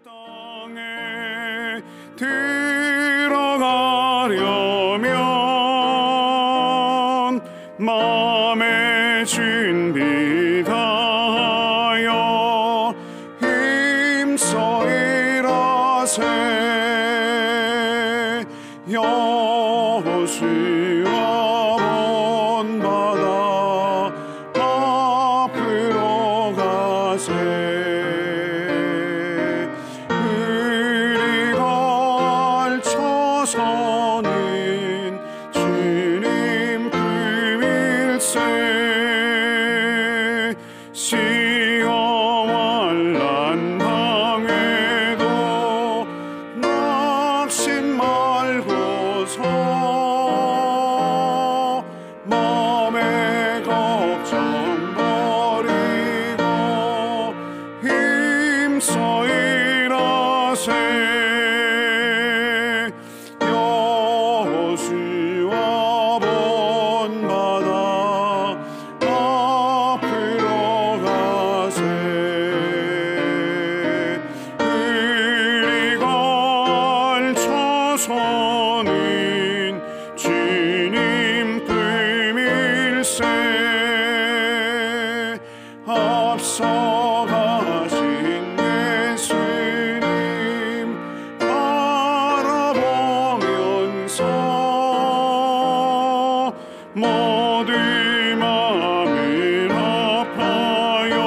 땅에 들어가려면 마음의 준비 다하여 힘써 일하세. 여호수아 본받아 앞으로 가세. 의리 걸쳐서는 주님 품일세. 시험할 난방에도 낙심 말고서 마음의 걱정 버리고 힘써 일하세. 여호수아 본받아 앞으로 가세. 의리 걸쳐서는 주님 품일세. 앞서가신 예수님 바라보면서 모두 마음을 아파요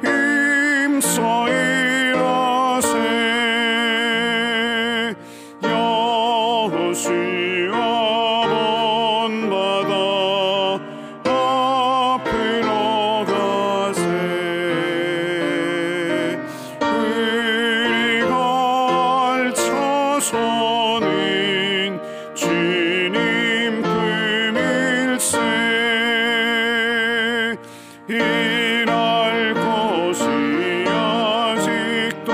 힘써 일하세. 여호수아 본받아 앞으로 가세. 의리 걸쳐서는 주님 품일세. 일할 곳이 아직도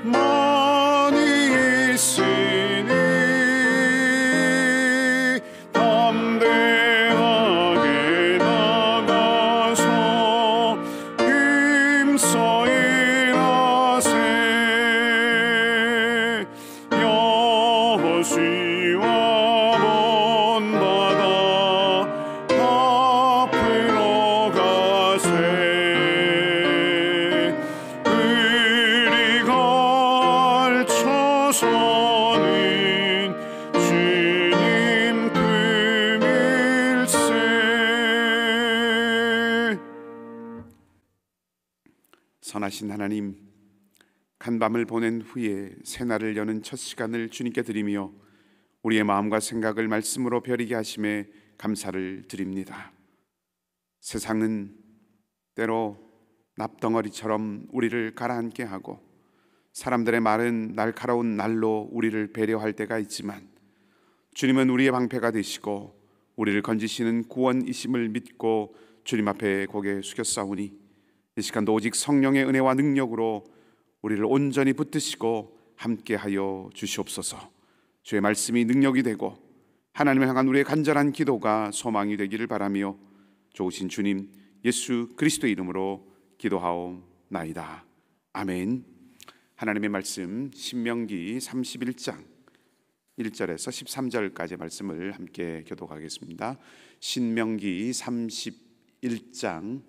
많이 있으니 담대하게 나가서 힘써 일하세. 여호수아 본받아 앞으로 가세. 의리 걸쳐서는 주님 품일세. 선하신 하나님, 간밤을 보낸 후에 새날을 여는 첫 시간을 주님께 드리며 우리의 마음과 생각을 말씀으로 벼리게 하심에 감사를 드립니다. 세상은 때로 납덩어리처럼 우리를 가라앉게 하고 사람들의 말은 날카로운 날로 우리를 배려할 때가 있지만 주님은 우리의 방패가 되시고 우리를 건지시는 구원이심을 믿고 주님 앞에 고개 숙였사오니 이 시간도 오직 성령의 은혜와 능력으로 우리를 온전히 붙드시고 함께하여 주시옵소서. 주의 말씀이 능력이 되고 하나님을 향한 우리의 간절한 기도가 소망이 되기를 바라며 좋으신 주님 예수 그리스도의 이름으로 기도하옵나이다. 아멘. 하나님의 말씀 신명기 31장 1절에서 13절까지 말씀을 함께 교독하겠습니다. 신명기 31장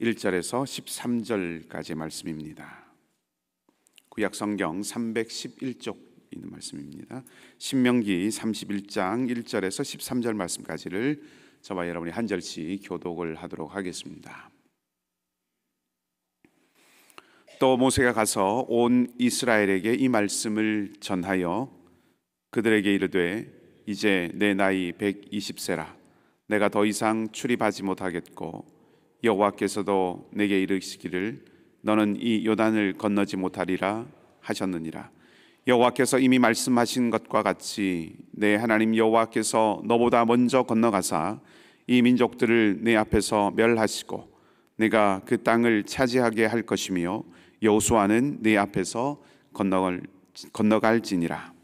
1절에서 13절까지 말씀입니다. 구약성경 311쪽 있는 말씀입니다. 신명기 31장 1절에서 13절 말씀까지를 저와 여러분이 한 절씩 교독을 하도록 하겠습니다. 또 모세가 가서 온 이스라엘에게 이 말씀을 전하여 그들에게 이르되 이제 내 나이 120세라 내가 더 이상 출입하지 못하겠고 여호와께서도 내게 이르시기를 너는 이 요단을 건너지 못하리라 하셨느니라. 여호와께서 이미 말씀하신 것과 같이 내 하나님 여호와께서 너보다 먼저 건너가사 이 민족들을 내 앞에서 멸하시고 내가 그 땅을 차지하게 할 것이며 여호수아는 네 앞에서 건너갈지니라.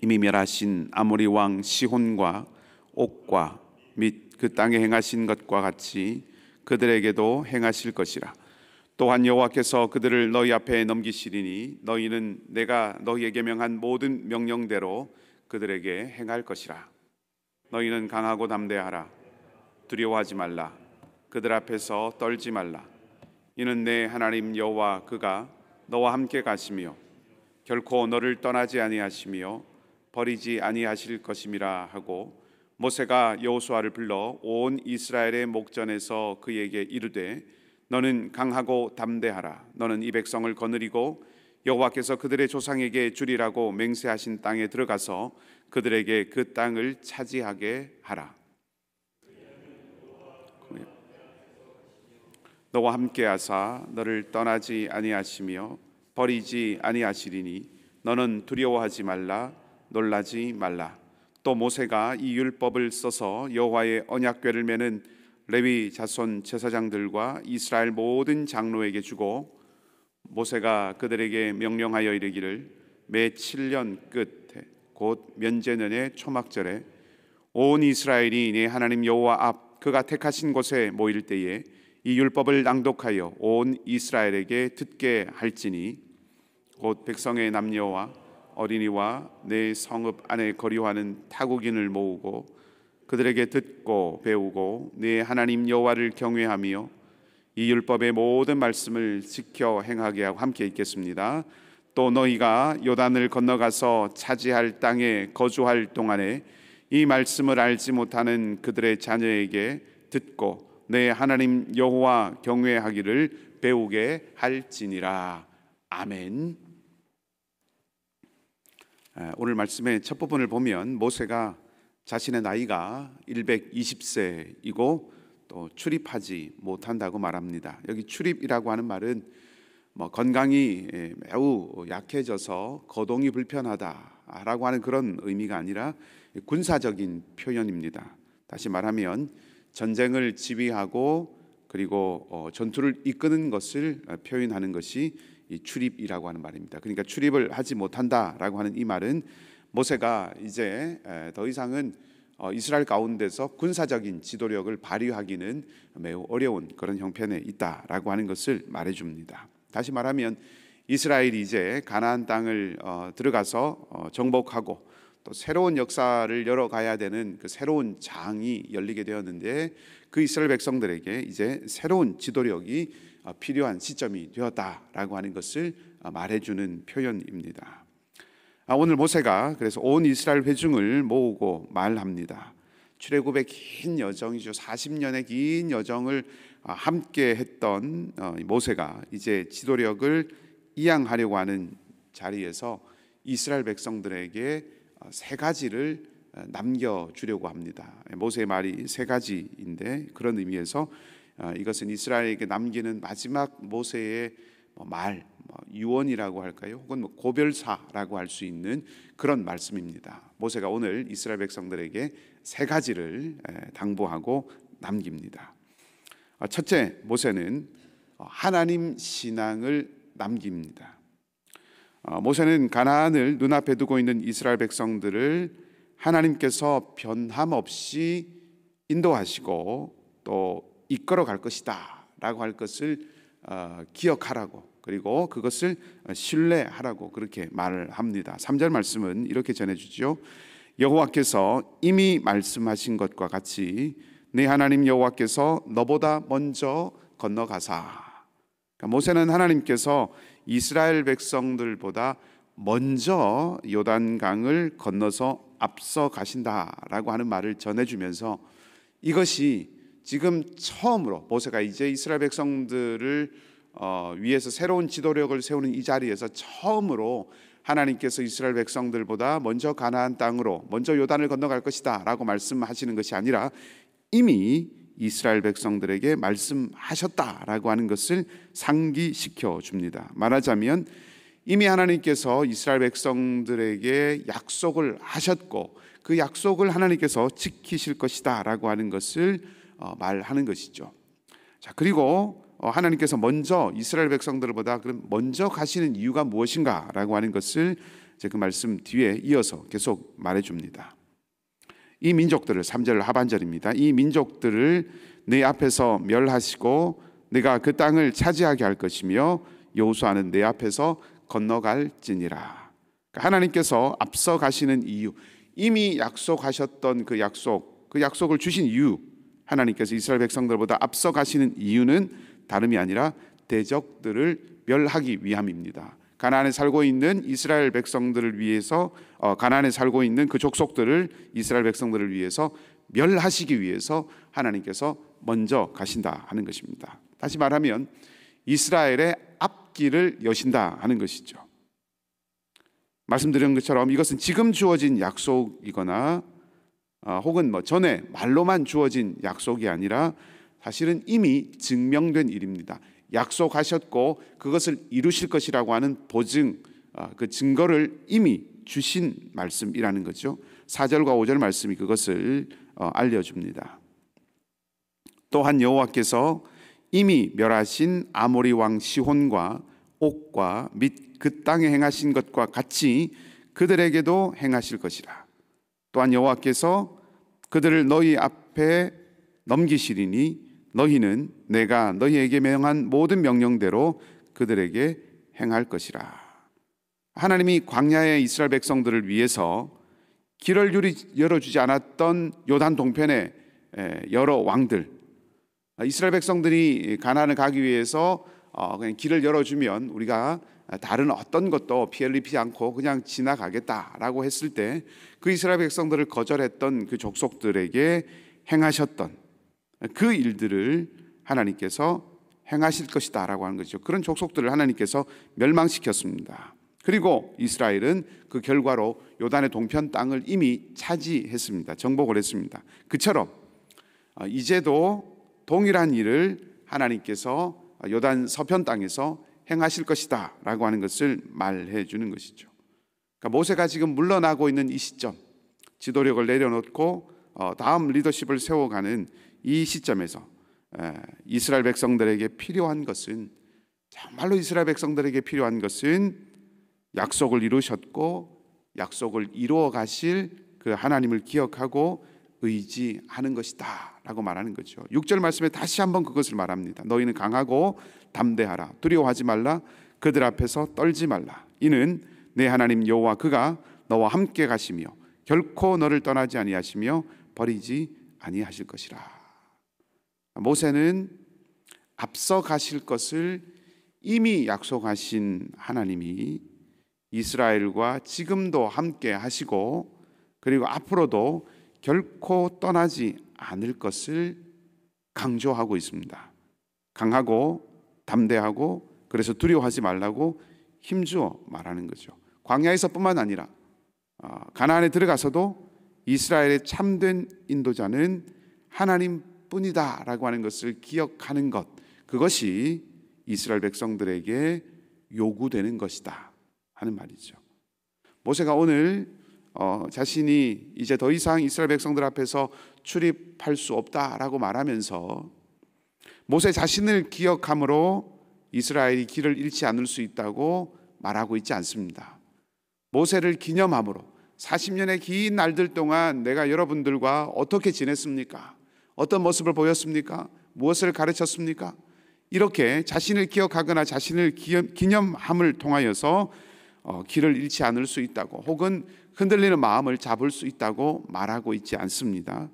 이미 멸하신 아모리 왕 시혼과 옥과 및 그 땅에 행하신 것과 같이 그들에게도 행하실 것이라. 또한 여호와께서 그들을 너희 앞에 넘기시리니 너희는 내가 너희에게 명한 모든 명령대로 그들에게 행할 것이라. 너희는 강하고 담대하라. 두려워하지 말라. 그들 앞에서 떨지 말라. 이는 내 하나님 여호와 그가 너와 함께 가시며 결코 너를 떠나지 아니하시며 버리지 아니하실 것임이라 하고, 모세가 여호수아를 불러 온 이스라엘의 목전에서 그에게 이르되 너는 강하고 담대하라. 너는 이 백성을 거느리고 여호와께서 그들의 조상에게 주리라고 맹세하신 땅에 들어가서 그들에게 그 땅을 차지하게 하라. 너와 함께 하사 너를 떠나지 아니하시며 버리지 아니하시리니 너는 두려워하지 말라. 놀라지 말라. 또 모세가 이 율법을 써서 여호와의 언약궤를 메는 레위 자손 제사장들과 이스라엘 모든 장로에게 주고, 모세가 그들에게 명령하여 이르기를 매 7년 끝에 곧 면제년의 초막절에 온 이스라엘이 네 하나님 여호와 앞 그가 택하신 곳에 모일 때에 이 율법을 낭독하여 온 이스라엘에게 듣게 할지니, 곧 백성의 남녀와 어린이와 내 성읍 안에 거류하는 타국인을 모으고 그들에게 듣고 배우고 네 하나님 여호와를 경외하며 이 율법의 모든 말씀을 지켜 행하게 하고. 함께 읽겠습니다. 또 너희가 요단을 건너가서 차지할 땅에 거주할 동안에 이 말씀을 알지 못하는 그들의 자녀에게 듣고 내 하나님 여호와 경외하기를 배우게 할지니라. 아멘. 오늘 말씀의 첫 부분을 보면 모세가 자신의 나이가 120세이고 또 출입하지 못한다고 말합니다. 여기 출입이라고 하는 말은 건강이 매우 약해져서 거동이 불편하다라고 하는 그런 의미가 아니라 군사적인 표현입니다. 다시 말하면 전쟁을 지휘하고 그리고 전투를 이끄는 것을 표현하는 것이 이 출입이라고 하는 말입니다. 그러니까 출입을 하지 못한다라고 하는 이 말은 모세가 이제 더 이상은 이스라엘 가운데서 군사적인 지도력을 발휘하기는 매우 어려운 그런 형편에 있다라고 하는 것을 말해줍니다. 다시 말하면 이스라엘이 이제 가나안 땅을 들어가서 정복하고 또 새로운 역사를 열어가야 되는 그 새로운 장이 열리게 되었는데, 그 이스라엘 백성들에게 이제 새로운 지도력이 필요한 시점이 되었다라고 하는 것을 말해주는 표현입니다. 오늘 모세가 그래서 온 이스라엘 회중을 모으고 말합니다. 출애굽의 긴 여정이죠. 40년의 긴 여정을 함께 했던 모세가 이제 지도력을 이양하려고 하는 자리에서 이스라엘 백성들에게 세 가지를 남겨주려고 합니다. 모세의 말이 세 가지인데, 그런 의미에서 이것은 이스라엘에게 남기는 마지막 모세의 말, 유언이라고 할까요? 혹은 고별사라고 할 수 있는 그런 말씀입니다. 모세가 오늘 이스라엘 백성들에게 세 가지를 당부하고 남깁니다. 첫째, 모세는 하나님 신앙을 남깁니다. 모세는 가나안을 눈앞에 두고 있는 이스라엘 백성들을 하나님께서 변함없이 인도하시고 또 이끌어 갈 것이다 라고 할 것을 기억하라고, 그리고 그것을 신뢰하라고 그렇게 말을 합니다. 3절 말씀은 이렇게 전해주죠. 여호와께서 이미 말씀하신 것과 같이 네 하나님 여호와께서 너보다 먼저 건너가사. 그러니까 모세는 하나님께서 이스라엘 백성들보다 먼저 요단강을 건너서 앞서 가신다라고 하는 말을 전해주면서, 이것이 지금 처음으로 모세가 이제 이스라엘 백성들을 위해서 새로운 지도력을 세우는 이 자리에서 처음으로 하나님께서 이스라엘 백성들보다 먼저 가나안 땅으로 먼저 요단을 건너갈 것이다 라고 말씀하시는 것이 아니라 이미 이스라엘 백성들에게 말씀하셨다라고 하는 것을 상기시켜 줍니다. 말하자면 이미 하나님께서 이스라엘 백성들에게 약속을 하셨고 그 약속을 하나님께서 지키실 것이다 라고 하는 것을 말하는 것이죠. 자, 그리고 하나님께서 먼저 이스라엘 백성들보다 그럼 먼저 가시는 이유가 무엇인가 라고 하는 것을 이제 그 말씀 뒤에 이어서 계속 말해 줍니다. 이 민족들을, 3절 하반절입니다. 이 민족들을 내 앞에서 멸하시고 내가 그 땅을 차지하게 할 것이며 여호수아는 내 앞에서 건너갈지니라. 하나님께서 앞서 가시는 이유, 이미 약속하셨던 그 약속을 주신 이유, 하나님께서 이스라엘 백성들보다 앞서 가시는 이유는 다름이 아니라 대적들을 멸하기 위함입니다. 가나안에 살고 있는 이스라엘 백성들을 위해서, 가나안에 살고 있는 그 족속들을, 이스라엘 백성들을 위해서 멸하시기 위해서 하나님께서 먼저 가신다 하는 것입니다. 다시 말하면 이스라엘의 앞길을 여신다 하는 것이죠. 말씀드린 것처럼 이것은 지금 주어진 약속이거나 혹은 전에 말로만 주어진 약속이 아니라 사실은 이미 증명된 일입니다. 약속하셨고 그것을 이루실 것이라고 하는 보증, 그 증거를 이미 주신 말씀이라는 거죠. 4절과 5절 말씀이 그것을 알려줍니다. 또한 여호와께서 이미 멸하신 아모리 왕 시혼과 옥과 및 그 땅에 행하신 것과 같이 그들에게도 행하실 것이라. 또한 여호와께서 그들을 너희 앞에 넘기시리니 너희는 내가 너희에게 명한 모든 명령대로 그들에게 행할 것이라. 하나님이 광야의 이스라엘 백성들을 위해서 길을 열어주지 않았던 요단 동편의 여러 왕들, 이스라엘 백성들이 가나안을 가기 위해서 그냥 길을 열어주면 우리가 다른 어떤 것도 피해를 입히지 않고 그냥 지나가겠다라고 했을 때 그 이스라엘 백성들을 거절했던 그 족속들에게 행하셨던 그 일들을 하나님께서 행하실 것이다 라고 하는 것이죠. 그런 족속들을 하나님께서 멸망시켰습니다. 그리고 이스라엘은 그 결과로 요단의 동편 땅을 이미 차지했습니다. 정복을 했습니다. 그처럼 이제도 동일한 일을 하나님께서 요단 서편 땅에서 행하실 것이다 라고 하는 것을 말해 주는 것이죠. 그러니까 모세가 지금 물러나고 있는 이 시점, 지도력을 내려놓고 다음 리더십을 세워가는 이 시점에서 이스라엘 백성들에게 필요한 것은, 정말로 이스라엘 백성들에게 필요한 것은 약속을 이루셨고 약속을 이루어 가실 그 하나님을 기억하고 의지하는 것이다 라고 말하는 거죠. 6절 말씀에 다시 한번 그것을 말합니다. 너희는 강하고 담대하라. 두려워하지 말라. 그들 앞에서 떨지 말라. 이는 내 하나님 여호와 그가 너와 함께 가시며 결코 너를 떠나지 아니하시며 버리지 아니하실 것이라. 모세는 앞서 가실 것을 이미 약속하신 하나님이 이스라엘과 지금도 함께 하시고 그리고 앞으로도 결코 떠나지 않을 것을 강조하고 있습니다. 강하고 담대하고, 그래서 두려워하지 말라고 힘주어 말하는 거죠. 광야에서뿐만 아니라 가나안에 들어가서도 이스라엘의 참된 인도자는 하나님뿐이다 라고 하는 것을 기억하는 것, 그것이 이스라엘 백성들에게 요구되는 것이다 하는 말이죠. 모세가 오늘 자신이 이제 더 이상 이스라엘 백성들 앞에서 출입할 수 없다라고 말하면서 모세 자신을 기억함으로 이스라엘이 길을 잃지 않을 수 있다고 말하고 있지 않습니다. 모세를 기념함으로 40년의 긴 날들 동안 내가 여러분들과 어떻게 지냈습니까? 어떤 모습을 보였습니까? 무엇을 가르쳤습니까? 이렇게 자신을 기억하거나 자신을 기념함을 통하여서 길을 잃지 않을 수 있다고, 혹은 흔들리는 마음을 잡을 수 있다고 말하고 있지 않습니다.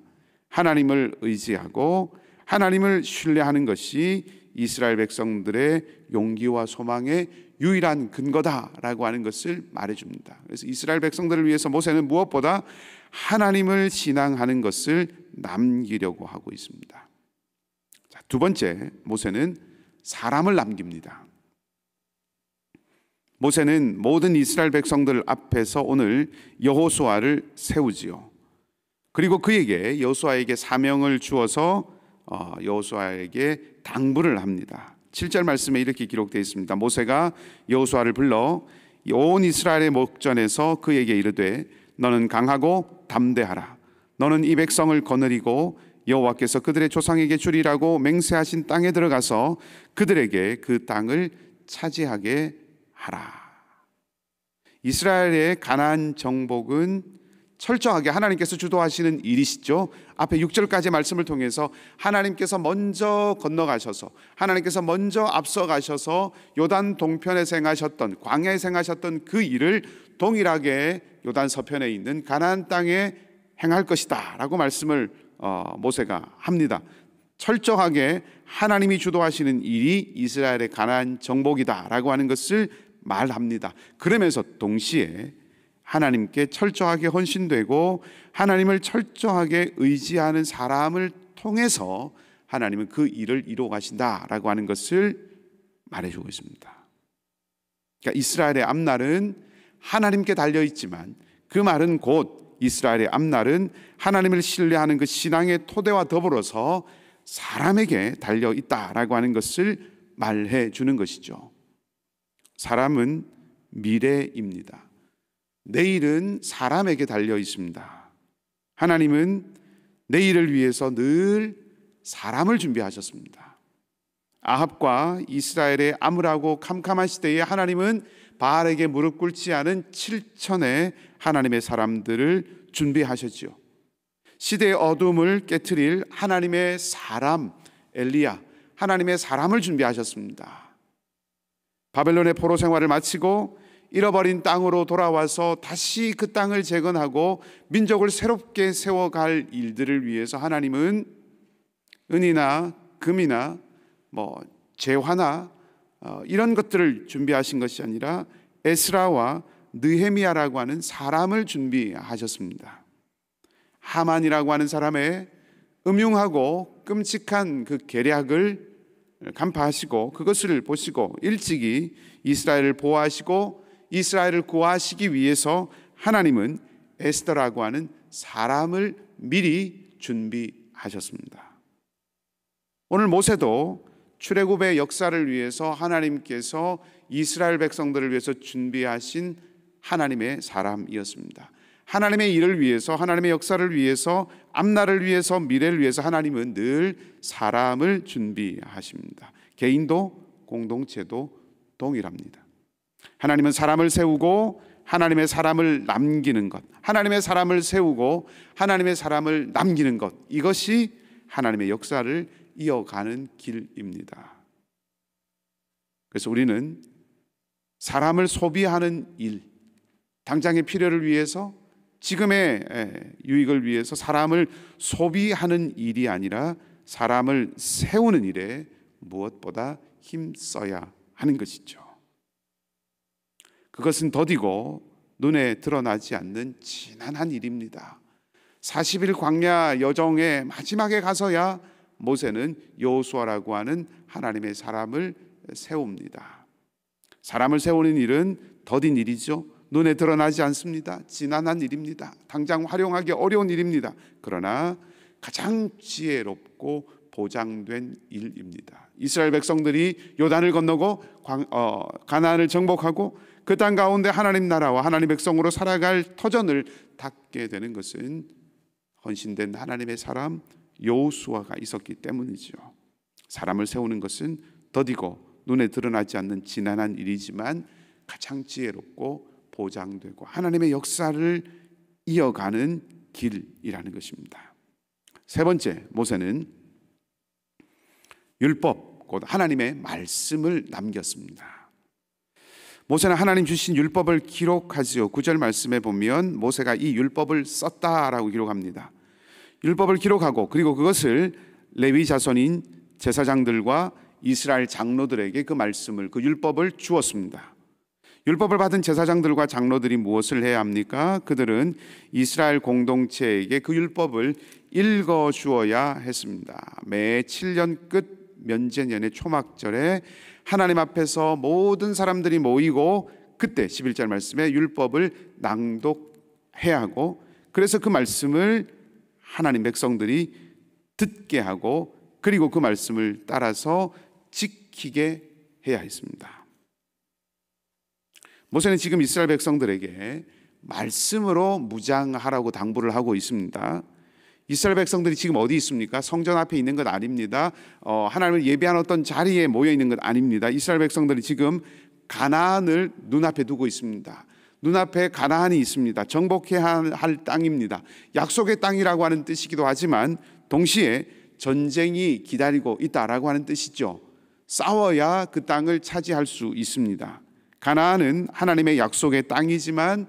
하나님을 의지하고 하나님을 신뢰하는 것이 이스라엘 백성들의 용기와 소망의 유일한 근거다라고 하는 것을 말해줍니다. 그래서 이스라엘 백성들을 위해서 모세는 무엇보다 하나님을 신앙하는 것을 남기려고 하고 있습니다. 자, 두 번째, 모세는 사람을 남깁니다. 모세는 모든 이스라엘 백성들 앞에서 오늘 여호수아를 세우지요. 그리고 그에게, 여호수아에게 사명을 주어서 여호수아에게 당부를 합니다. 7절 말씀에 이렇게 기록되어 있습니다. 모세가 여호수아를 불러 온 이스라엘의 목전에서 그에게 이르되 너는 강하고 담대하라. 너는 이 백성을 거느리고 여호와께서 그들의 조상에게 주리라고 맹세하신 땅에 들어가서 그들에게 그 땅을 차지하게 하라. 이스라엘의 가나안 정복은 철저하게 하나님께서 주도하시는 일이시죠. 앞에 6절까지 말씀을 통해서 하나님께서 먼저 건너가셔서, 하나님께서 먼저 앞서가셔서 요단 동편에서 행하셨던, 광야에서 행하셨던 그 일을 동일하게 요단 서편에 있는 가나안 땅에 행할 것이다 라고 말씀을 모세가 합니다. 철저하게 하나님이 주도하시는 일이 이스라엘의 가나안 정복이다 라고 하는 것을 말합니다. 그러면서 동시에 하나님께 철저하게 헌신되고 하나님을 철저하게 의지하는 사람을 통해서 하나님은 그 일을 이루어 가신다라고 하는 것을 말해주고 있습니다. 그러니까 이스라엘의 앞날은 하나님께 달려있지만 그 말은 곧 이스라엘의 앞날은 하나님을 신뢰하는 그 신앙의 토대와 더불어서 사람에게 달려있다라고 하는 것을 말해 주는 것이죠. 사람은 미래입니다. 내일은 사람에게 달려 있습니다. 하나님은 내일을 위해서 늘 사람을 준비하셨습니다. 아합과 이스라엘의 암울하고 캄캄한 시대에 하나님은 바알에게 무릎 꿇지 않은 7천의 하나님의 사람들을 준비하셨죠. 시대의 어둠을 깨트릴 하나님의 사람 엘리야, 하나님의 사람을 준비하셨습니다. 바벨론의 포로 생활을 마치고 잃어버린 땅으로 돌아와서 다시 그 땅을 재건하고 민족을 새롭게 세워갈 일들을 위해서 하나님은 은이나 금이나 재화나 이런 것들을 준비하신 것이 아니라 에스라와 느헤미야라고 하는 사람을 준비하셨습니다. 하만이라고 하는 사람의 음흉하고 끔찍한 그 계략을 간파하시고 그것을 보시고 일찍이 이스라엘을 보호하시고 이스라엘을 구하시기 위해서 하나님은 에스더라고 하는 사람을 미리 준비하셨습니다. 오늘 모세도 출애굽의 역사를 위해서 하나님께서 이스라엘 백성들을 위해서 준비하신 하나님의 사람이었습니다. 하나님의 일을 위해서, 하나님의 역사를 위해서, 앞날을 위해서, 미래를 위해서 하나님은 늘 사람을 준비하십니다. 개인도 공동체도 동일합니다. 하나님은 사람을 세우고 하나님의 사람을 남기는 것, 하나님의 사람을 세우고 하나님의 사람을 남기는 것, 이것이 하나님의 역사를 이어가는 길입니다. 그래서 우리는 사람을 소비하는 일, 당장의 필요를 위해서, 지금의 유익을 위해서 사람을 소비하는 일이 아니라 사람을 세우는 일에 무엇보다 힘써야 하는 것이죠. 그것은 더디고 눈에 드러나지 않는 지난한 일입니다. 40일 광야 여정의 마지막에 가서야 모세는 여호수아라고 하는 하나님의 사람을 세웁니다. 사람을 세우는 일은 더딘 일이죠. 눈에 드러나지 않습니다. 지난한 일입니다. 당장 활용하기 어려운 일입니다. 그러나 가장 지혜롭고 보장된 일입니다. 이스라엘 백성들이 요단을 건너고 가나안을 정복하고 그 땅 가운데 하나님 나라와 하나님 백성으로 살아갈 터전을 닫게 되는 것은 헌신된 하나님의 사람 여호수아가 있었기 때문이죠. 사람을 세우는 것은 더디고 눈에 드러나지 않는 지난한 일이지만 가장 지혜롭고 보장되고 하나님의 역사를 이어가는 길이라는 것입니다. 세 번째, 모세는 율법, 곧 하나님의 말씀을 남겼습니다. 모세는 하나님 주신 율법을 기록하지요. 9절 말씀에 보면 모세가 이 율법을 썼다라고 기록합니다. 율법을 기록하고 그리고 그것을 레위 자손인 제사장들과 이스라엘 장로들에게 그 말씀을, 그 율법을 주었습니다. 율법을 받은 제사장들과 장로들이 무엇을 해야 합니까? 그들은 이스라엘 공동체에게 그 율법을 읽어 주어야 했습니다. 매 7년 끝 면제년의 초막절에 하나님 앞에서 모든 사람들이 모이고 그때 11절 말씀에 율법을 낭독해야 하고, 그래서 그 말씀을 하나님 백성들이 듣게 하고 그리고 그 말씀을 따라서 지키게 해야 했습니다. 모세는 지금 이스라엘 백성들에게 말씀으로 무장하라고 당부를 하고 있습니다. 이스라엘 백성들이 지금 어디 있습니까? 성전 앞에 있는 것 아닙니다. 하나님을 예배한 어떤 자리에 모여 있는 것 아닙니다. 이스라엘 백성들이 지금 가나안을 눈앞에 두고 있습니다. 눈앞에 가나안이 있습니다. 정복해야 할 땅입니다. 약속의 땅이라고 하는 뜻이기도 하지만 동시에 전쟁이 기다리고 있다라고 하는 뜻이죠. 싸워야 그 땅을 차지할 수 있습니다. 가나안은 하나님의 약속의 땅이지만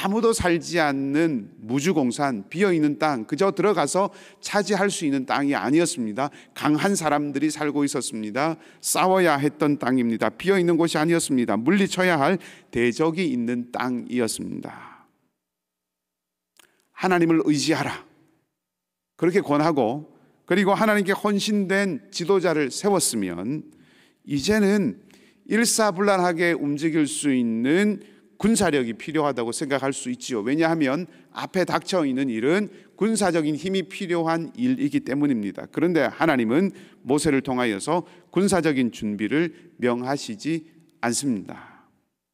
아무도 살지 않는 무주공산 비어있는 땅, 그저 들어가서 차지할 수 있는 땅이 아니었습니다. 강한 사람들이 살고 있었습니다. 싸워야 했던 땅입니다. 비어있는 곳이 아니었습니다. 물리쳐야 할 대적이 있는 땅이었습니다. 하나님을 의지하라, 그렇게 권하고, 그리고 하나님께 헌신된 지도자를 세웠으면 이제는 일사불란하게 움직일 수 있는 군사력이 필요하다고 생각할 수 있지요. 왜냐하면 앞에 닥쳐 있는 일은 군사적인 힘이 필요한 일이기 때문입니다. 그런데 하나님은 모세를 통하여서 군사적인 준비를 명하시지 않습니다.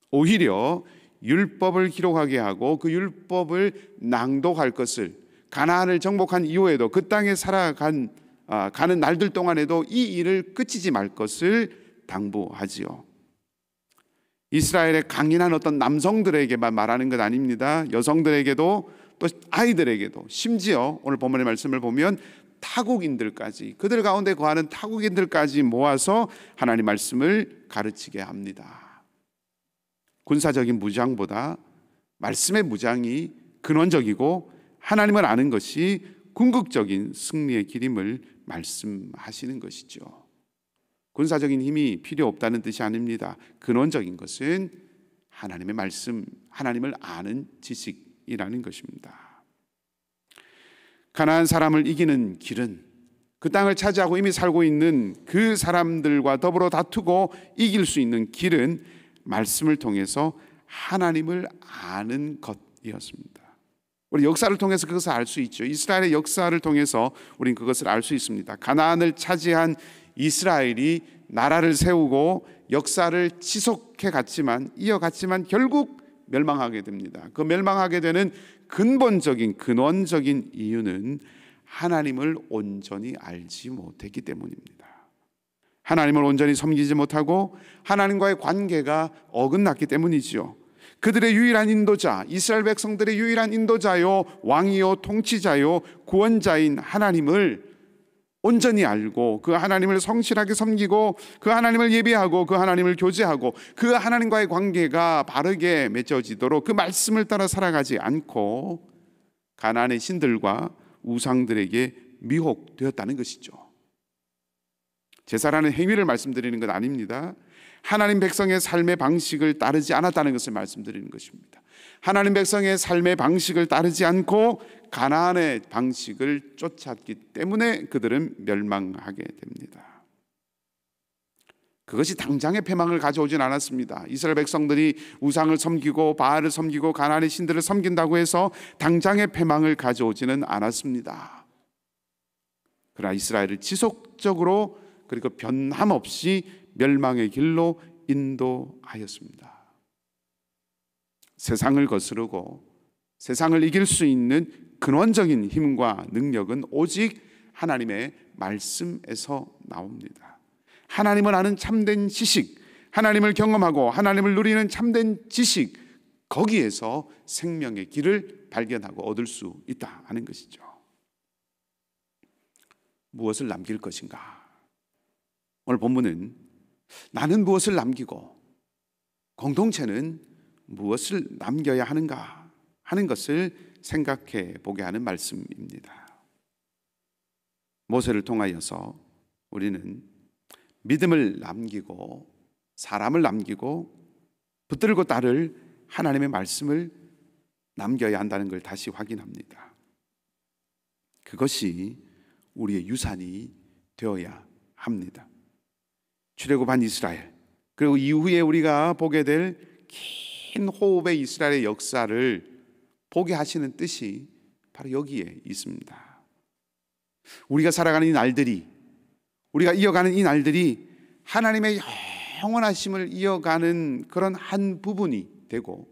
오히려 율법을 기록하게 하고 그 율법을 낭독할 것을, 가나안을 정복한 이후에도 그 땅에 가는 날들 동안에도 이 일을 끝이지 말 것을 당부하지요. 이스라엘의 강인한 어떤 남성들에게만 말하는 것 아닙니다. 여성들에게도, 또 아이들에게도, 심지어 오늘 본문의 말씀을 보면 타국인들까지, 그들 가운데 거하는 타국인들까지 모아서 하나님 말씀을 가르치게 합니다. 군사적인 무장보다 말씀의 무장이 근원적이고 하나님을 아는 것이 궁극적인 승리의 길임을 말씀하시는 것이죠. 군사적인 힘이 필요 없다는 뜻이 아닙니다. 근원적인 것은 하나님의 말씀, 하나님을 아는 지식이라는 것입니다. 가나안 사람을 이기는 길은, 그 땅을 차지하고 이미 살고 있는 그 사람들과 더불어 다투고 이길 수 있는 길은 말씀을 통해서 하나님을 아는 것이었습니다. 우리 역사를 통해서 그것을 알 수 있죠. 이스라엘의 역사를 통해서 우리는 그것을 알 수 있습니다. 가나안을 차지한 이스라엘이 나라를 세우고 역사를 지속해 갔지만, 이어갔지만 결국 멸망하게 됩니다. 그 멸망하게 되는 근본적인, 근원적인 이유는 하나님을 온전히 알지 못했기 때문입니다. 하나님을 온전히 섬기지 못하고 하나님과의 관계가 어긋났기 때문이지요. 그들의 유일한 인도자, 이스라엘 백성들의 유일한 인도자요, 왕이요, 통치자요, 구원자인 하나님을 온전히 알고 그 하나님을 성실하게 섬기고 그 하나님을 예배하고 그 하나님을 교제하고 그 하나님과의 관계가 바르게 맺어지도록 그 말씀을 따라 살아가지 않고 가나안의 신들과 우상들에게 미혹되었다는 것이죠. 제사라는 행위를 말씀드리는 건 아닙니다. 하나님 백성의 삶의 방식을 따르지 않았다는 것을 말씀드리는 것입니다. 하나님 백성의 삶의 방식을 따르지 않고 가나안의 방식을 쫓았기 때문에 그들은 멸망하게 됩니다. 그것이 당장의 패망을 가져오진 않았습니다. 이스라엘 백성들이 우상을 섬기고 바알을 섬기고 가나안의 신들을 섬긴다고 해서 당장의 패망을 가져오지는 않았습니다. 그러나 이스라엘을 지속적으로, 그리고 변함없이 멸망의 길로 인도하였습니다. 세상을 거스르고 세상을 이길 수 있는 근원적인 힘과 능력은 오직 하나님의 말씀에서 나옵니다. 하나님을 아는 참된 지식, 하나님을 경험하고 하나님을 누리는 참된 지식, 거기에서 생명의 길을 발견하고 얻을 수 있다 하는 것이죠. 무엇을 남길 것인가? 오늘 본문은 나는 무엇을 남기고 공동체는 무엇을 남겨야 하는가 하는 것을 생각해 보게 하는 말씀입니다. 모세를 통하여서 우리는 믿음을 남기고 사람을 남기고 붙들고 따를 하나님의 말씀을 남겨야 한다는 걸 다시 확인합니다. 그것이 우리의 유산이 되어야 합니다. 출애굽한 이스라엘, 그리고 이후에 우리가 보게 될 긴 호흡의 이스라엘의 역사를 보게 하시는 뜻이 바로 여기에 있습니다. 우리가 살아가는 이 날들이, 우리가 이어가는 이 날들이 하나님의 영원하심을 이어가는 그런 한 부분이 되고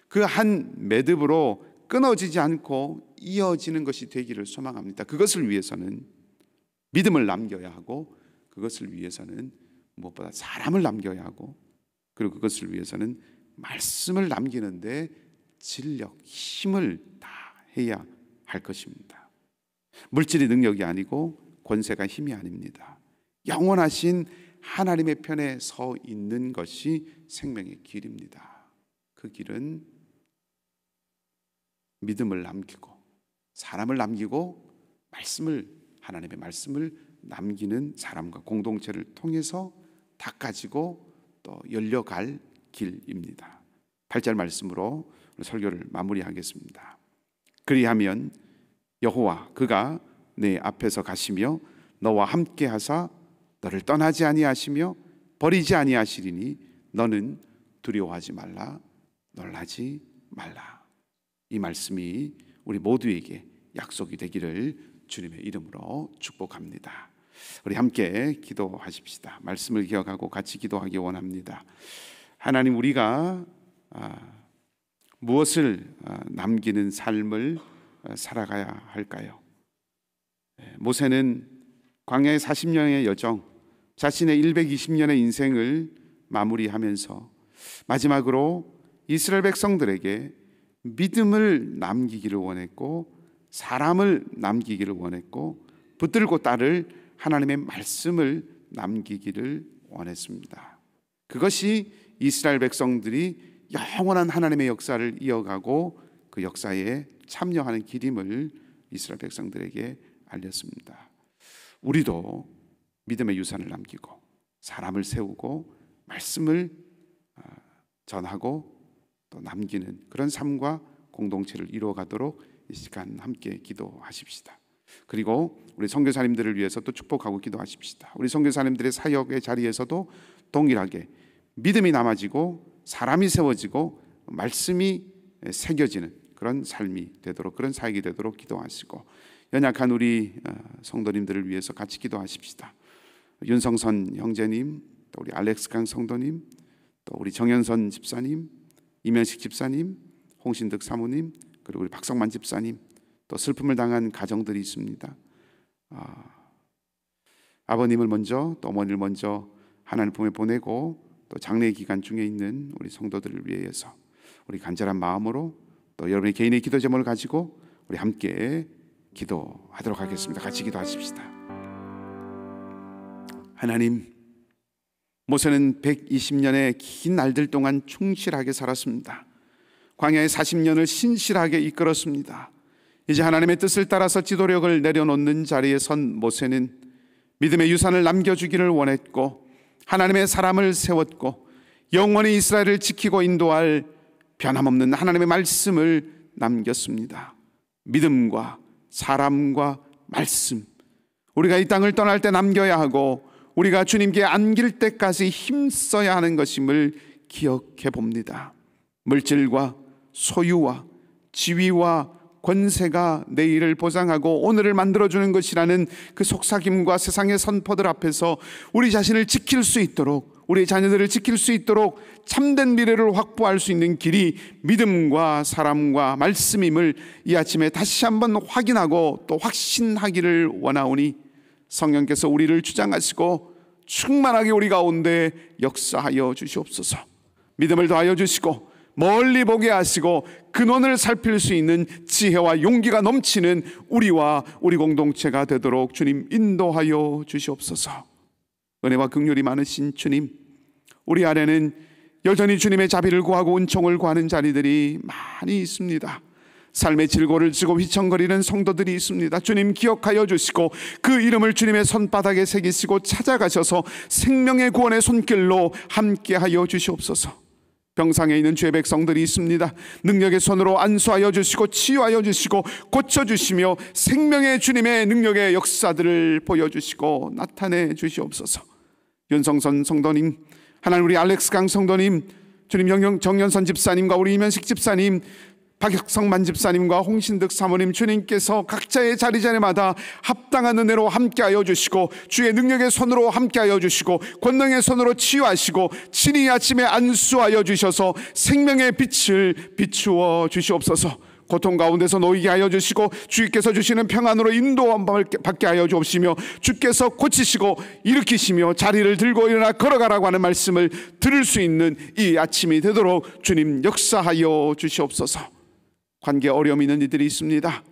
그 한 매듭으로 끊어지지 않고 이어지는 것이 되기를 소망합니다. 그것을 위해서는 믿음을 남겨야 하고, 그것을 위해서는 무엇보다 사람을 남겨야 하고, 그리고 그것을 위해서는 말씀을 남기는데 진력, 힘을 다해야 할 것입니다. 물질이 능력이 아니고 권세가 힘이 아닙니다. 영원하신 하나님의 편에 서 있는 것이 생명의 길입니다. 그 길은 믿음을 남기고 사람을 남기고 하나님의 말씀을 남기는 사람과 공동체를 통해서 닦아지고 또 열려갈 길입니다. 8절 말씀으로 설교를 마무리하겠습니다. 그리하면 여호와 그가 내 앞에서 가시며 너와 함께 하사 너를 떠나지 아니하시며 버리지 아니하시리니 너는 두려워하지 말라, 놀라지 말라. 이 말씀이 우리 모두에게 약속이 되기를 주님의 이름으로 축복합니다. 우리 함께 기도하십시다. 말씀을 기억하고 같이 기도하기 원합니다. 하나님, 우리가 무엇을 남기는 삶을 살아가야 할까요? 모세는 광야의 40년의 여정, 자신의 120년의 인생을 마무리하면서 마지막으로 이스라엘 백성들에게 믿음을 남기기를 원했고 사람을 남기기를 원했고 붙들고 따를 하나님의 말씀을 남기기를 원했습니다. 그것이 이스라엘 백성들이 영원한 하나님의 역사를 이어가고 그 역사에 참여하는 길임을 이스라엘 백성들에게 알렸습니다. 우리도 믿음의 유산을 남기고 사람을 세우고 말씀을 전하고 또 남기는 그런 삶과 공동체를 이루어가도록 이 시간 함께 기도하십시다. 그리고 우리 선교사님들을 위해서 또 축복하고 기도하십시다. 우리 선교사님들의 사역의 자리에서도 동일하게 믿음이 남아지고 사람이 세워지고 말씀이 새겨지는 그런 삶이 되도록, 그런 사역이 되도록 기도하시고, 연약한 우리 성도님들을 위해서 같이 기도하십시다. 윤성선 형제님, 또 우리 알렉스 강 성도님, 또 우리 정현선 집사님, 이면식 집사님, 홍신득 사모님, 그리고 우리 박성만 집사님, 또 슬픔을 당한 가정들이 있습니다. 아버님을 먼저 또 어머니를 먼저 하나님 품에 보내고 또 장례 기간 중에 있는 우리 성도들을 위해서 우리 간절한 마음으로 또 여러분의 개인의 기도 제목을 가지고 우리 함께 기도하도록 하겠습니다. 같이 기도하십시다. 하나님, 모세는 120년의 긴 날들 동안 충실하게 살았습니다. 광야의 40년을 신실하게 이끌었습니다. 이제 하나님의 뜻을 따라서 지도력을 내려놓는 자리에 선 모세는 믿음의 유산을 남겨주기를 원했고 하나님의 사람을 세웠고 영원히 이스라엘을 지키고 인도할 변함없는 하나님의 말씀을 남겼습니다. 믿음과 사람과 말씀, 우리가 이 땅을 떠날 때 남겨야 하고 우리가 주님께 안길 때까지 힘써야 하는 것임을 기억해 봅니다. 물질과 소유와 지위와 권세가 내일을 보장하고 오늘을 만들어주는 것이라는 그 속삭임과 세상의 선포들 앞에서 우리 자신을 지킬 수 있도록, 우리 자녀들을 지킬 수 있도록 참된 미래를 확보할 수 있는 길이 믿음과 사람과 말씀임을 이 아침에 다시 한번 확인하고 또 확신하기를 원하오니 성령께서 우리를 주장하시고 충만하게 우리 가운데 역사하여 주시옵소서. 믿음을 더하여 주시고 멀리 보게 하시고 근원을 살필 수 있는 지혜와 용기가 넘치는 우리와 우리 공동체가 되도록 주님 인도하여 주시옵소서. 은혜와 긍휼이 많으신 주님, 우리 안에는 여전히 주님의 자비를 구하고 은총을 구하는 자리들이 많이 있습니다. 삶의 질고를 지고 휘청거리는 성도들이 있습니다. 주님 기억하여 주시고 그 이름을 주님의 손바닥에 새기시고 찾아가셔서 생명의 구원의 손길로 함께하여 주시옵소서. 병상에 있는 주의 백성들이 있습니다. 능력의 손으로 안수하여 주시고 치유하여 주시고 고쳐주시며 생명의 주님의 능력의 역사들을 보여주시고 나타내 주시옵소서. 윤성선 성도님, 하나님 우리 알렉스 강 성도님, 주님 정연선 집사님과 우리 이면식 집사님, 박혁성만 집사님과 홍신득 사모님, 주님께서 각자의 자리마다 합당한 은혜로 함께하여 주시고 주의 능력의 손으로 함께하여 주시고 권능의 손으로 치유하시고 친히 아침에 안수하여 주셔서 생명의 빛을 비추어 주시옵소서. 고통 가운데서 놓이게 하여 주시고 주께서 주시는 평안으로 인도받게 하여 주옵시며 주께서 고치시고 일으키시며 자리를 들고 일어나 걸어가라고 하는 말씀을 들을 수 있는 이 아침이 되도록 주님 역사하여 주시옵소서. 관계 어려움 있는 이들이 있습니다.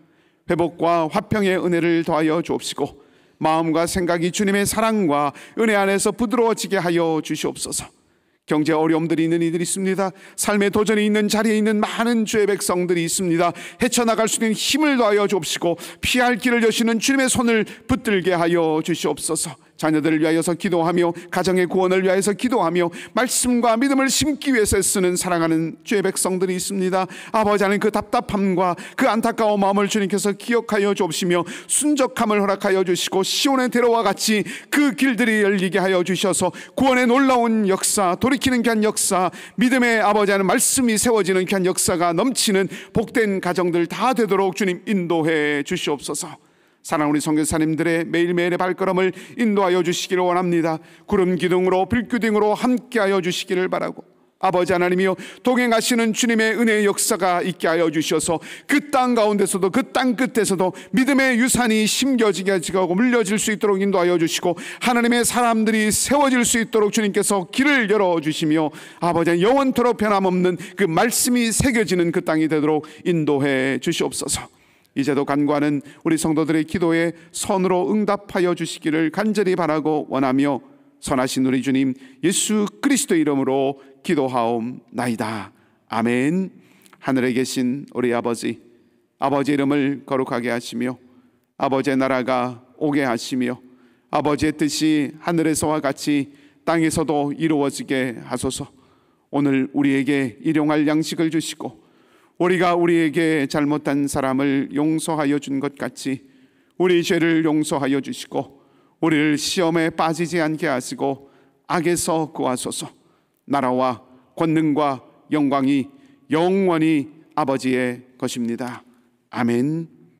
회복과 화평의 은혜를 더하여 주옵시고 마음과 생각이 주님의 사랑과 은혜 안에서 부드러워지게 하여 주시옵소서. 경제 어려움들이 있는 이들이 있습니다. 삶의 도전이 있는 자리에 있는 많은 주의 백성들이 있습니다. 헤쳐나갈 수 있는 힘을 더하여 주옵시고 피할 길을 여시는 주님의 손을 붙들게 하여 주시옵소서. 자녀들을 위하여서 기도하며 가정의 구원을 위하여서 기도하며 말씀과 믿음을 심기 위해서 쓰는 사랑하는 주의 백성들이 있습니다. 아버지 하나님, 그 답답함과 그 안타까운 마음을 주님께서 기억하여 주옵시며 순적함을 허락하여 주시고 시온의 대로와 같이 그 길들이 열리게 하여 주셔서 구원의 놀라운 역사, 돌이키는 귀한 역사, 믿음의 아버지 하나님 말씀이 세워지는 귀한 역사가 넘치는 복된 가정들 다 되도록 주님 인도해 주시옵소서. 사랑하는 우리 선교사님들의 매일매일의 발걸음을 인도하여 주시기를 원합니다. 구름 기둥으로 불기둥으로 함께하여 주시기를 바라고, 아버지 하나님이여 동행하시는 주님의 은혜의 역사가 있게 하여 주셔서 그 땅 가운데서도 그 땅 끝에서도 믿음의 유산이 심겨지게 하고 물려질 수 있도록 인도하여 주시고 하나님의 사람들이 세워질 수 있도록 주님께서 길을 열어주시며 아버지 영원토록 변함없는 그 말씀이 새겨지는 그 땅이 되도록 인도해 주시옵소서. 이제도 간구하는 우리 성도들의 기도에 선으로 응답하여 주시기를 간절히 바라고 원하며 선하신 우리 주님 예수 그리스도의 이름으로 기도하옵나이다. 아멘. 하늘에 계신 우리 아버지, 아버지의 이름을 거룩하게 하시며 아버지의 나라가 오게 하시며 아버지의 뜻이 하늘에서와 같이 땅에서도 이루어지게 하소서. 오늘 우리에게 일용할 양식을 주시고 우리가 우리에게 잘못한 사람을 용서하여 준 것 같이 우리 죄를 용서하여 주시고 우리를 시험에 빠지지 않게 하시고 악에서 구하소서. 나라와 권능과 영광이 영원히 아버지의 것입니다. 아멘.